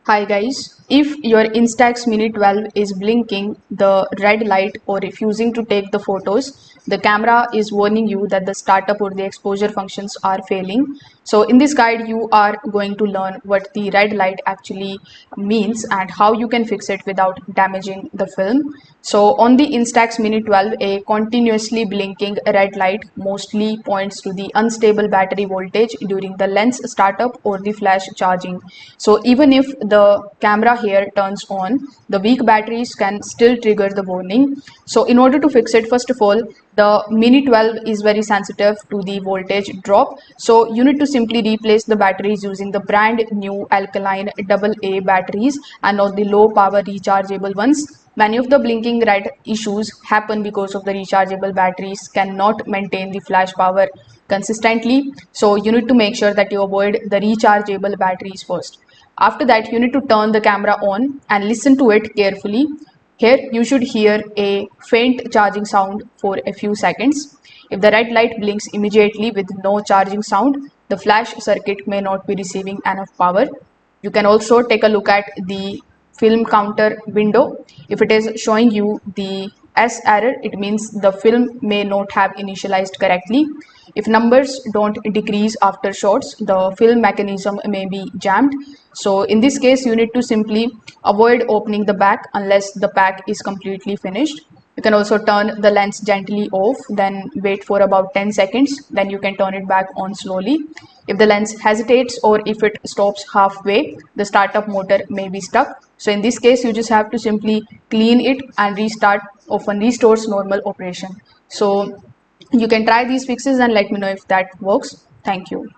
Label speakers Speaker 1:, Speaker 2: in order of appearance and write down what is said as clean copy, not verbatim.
Speaker 1: Hi guys, if your Instax Mini 12 is blinking the red light or refusing to take the photos, the camera is warning you that the startup or the exposure functions are failing. So in this guide, you are going to learn what the red light actually means and how you can fix it without damaging the film. So on the Instax Mini 12, a continuously blinking red light mostly points to the unstable battery voltage during the lens startup or the flash charging. So even if the camera here turns on, the weak batteries can still trigger the warning. So in order to fix it, first of all, the Mini 12 is very sensitive to the voltage drop. So you need to simply replace the batteries using the brand new alkaline AA batteries and not the low power rechargeable ones. Many of the blinking red issues happen because of the rechargeable batteries cannot maintain the flash power consistently. So you need to make sure that you avoid the rechargeable batteries first. After that, you need to turn the camera on and listen to it carefully. Here you should hear a faint charging sound for a few seconds. If the red light blinks immediately with no charging sound, the flash circuit may not be receiving enough power. You can also take a look at the film counter window. If it is showing you the S error, it means the film may not have initialized correctly. If numbers don't decrease after shots, the film mechanism may be jammed. So in this case, you need to simply avoid opening the back unless the pack is completely finished. You can also turn the lens gently off, then wait for about 10 seconds, then you can turn it back on slowly. If the lens hesitates or if it stops halfway, the startup motor may be stuck. So in this case, you just have to simply clean it and restart, often restores normal operation. So you can try these fixes and let me know if that works. Thank you.